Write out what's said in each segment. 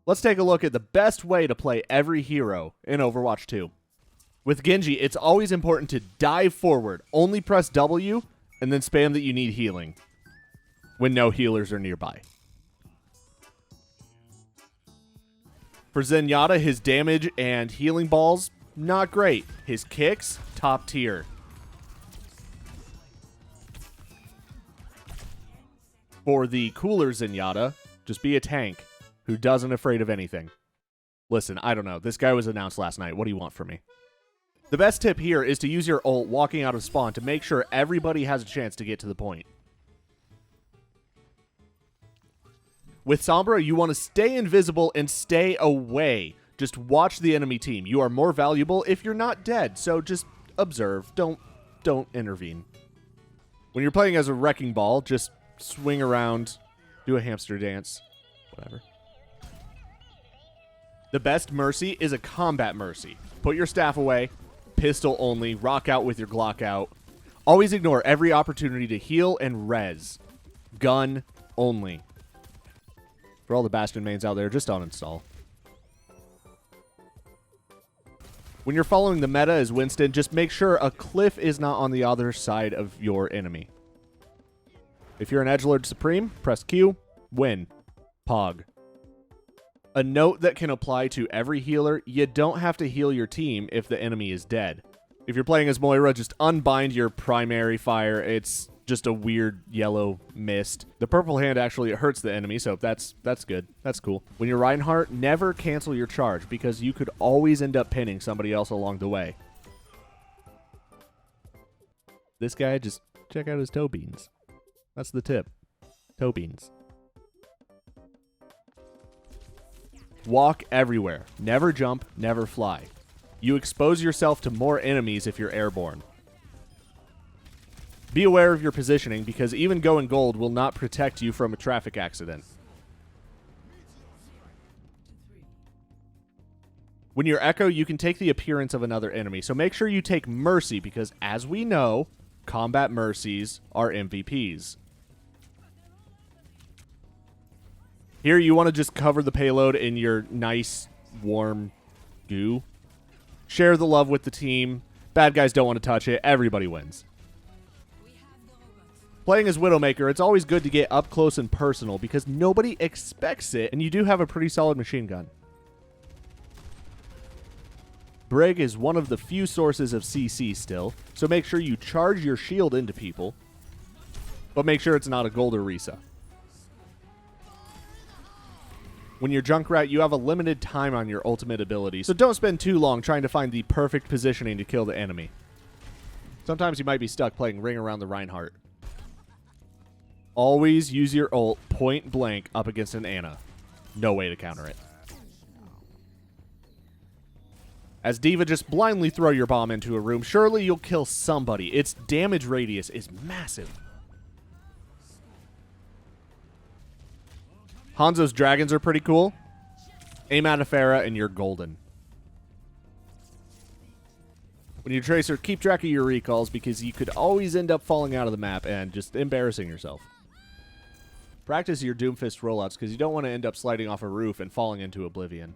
Let's take a look at the best way to play every hero in Overwatch 2. With Genji, it's always important to dive forward, only press W, and then spam that you need healing when no healers are nearby. For Zenyatta, his damage and healing balls, not great. His kicks, top tier. For the cooler Zenyatta, just be a tank who doesn't afraid of anything. Listen, I don't know. This guy was announced last night. What do you want from me? The best tip here is to use your ult walking out of spawn to make sure everybody has a chance to get to the point. With Sombra, you want to stay invisible and stay away. Just watch the enemy team. You are more valuable if you're not dead, so just observe. Don't intervene. When you're playing as a wrecking ball, just swing around, do a hamster dance, whatever. The best Mercy is a combat Mercy. Put your staff away, pistol only, rock out with your Glock out. Always ignore every opportunity to heal and res. Gun only. For all the Bastion mains out there, just uninstall. When you're following the meta as Winston, just make sure a cliff is not on the other side of your enemy. If you're an Edgelord Supreme, press Q, win. Pog. A note that can apply to every healer, you don't have to heal your team if the enemy is dead. If you're playing as Moira, just unbind your primary fire. It's just a weird yellow mist. The purple hand actually hurts the enemy, so that's good. That's cool. When you're Reinhardt, never cancel your charge because you could always end up pinning somebody else along the way. This guy, just check out his toe beans. That's the tip. Toe beans. Walk everywhere. Never jump, never fly. You expose yourself to more enemies if you're airborne. Be aware of your positioning because even going gold will not protect you from a traffic accident. When you're Echo, you can take the appearance of another enemy, so make sure you take Mercy because, as we know, combat Mercies are MVPs. Here, you want to just cover the payload in your nice, warm goo. Share the love with the team. Bad guys don't want to touch it. Everybody wins. Playing as Widowmaker, it's always good to get up close and personal because nobody expects it, and you do have a pretty solid machine gun. Brig is one of the few sources of CC still, so make sure you charge your shield into people, but make sure it's not a gold or Risa. When you're Junkrat, you have a limited time on your ultimate ability, so don't spend too long trying to find the perfect positioning to kill the enemy. Sometimes you might be stuck playing Ring Around the Reinhardt. Always use your ult point blank up against an Ana. No way to counter it. As D.Va, just blindly throw your bomb into a room. Surely you'll kill somebody. Its damage radius is massive. Hanzo's dragons are pretty cool. Aim at a Pharah and you're golden. When you Tracer, keep track of your recalls because you could always end up falling out of the map and just embarrassing yourself. Practice your Doomfist rollouts because you don't want to end up sliding off a roof and falling into oblivion.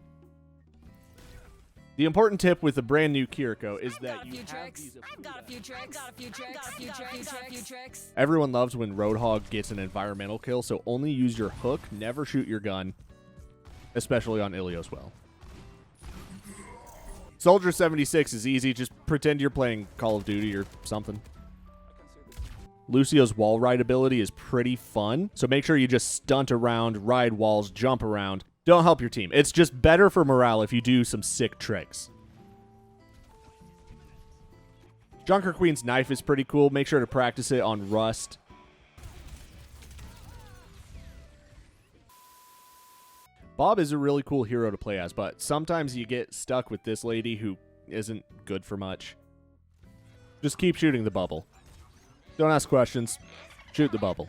The important tip with the brand new Kiriko is that you have these. I've got a few tricks. Everyone loves when Roadhog gets an environmental kill, so only use your hook, never shoot your gun, especially on Ilios well. Soldier 76 is easy, just pretend you're playing Call of Duty or something. Lucio's wall ride ability is pretty fun, so make sure you just stunt around, ride walls, jump around. Don't help your team. It's just better for morale if you do some sick tricks. Junker Queen's knife is pretty cool. Make sure to practice it on Rust. Bob is a really cool hero to play as, but sometimes you get stuck with this lady who isn't good for much. Just keep shooting the bubble. Don't ask questions. Shoot the bubble.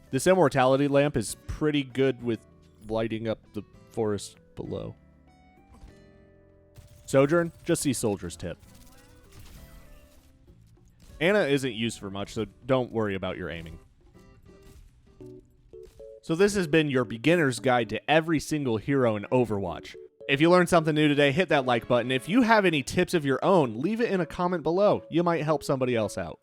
This immortality lamp is pretty good with lighting up the forest below. Sojourn, just see Soldier's tip. Ana isn't used for much, so don't worry about your aiming. So this has been your beginner's guide to every single hero in Overwatch. If you learned something new today, hit that like button. If you have any tips of your own, leave it in a comment below. You might help somebody else out.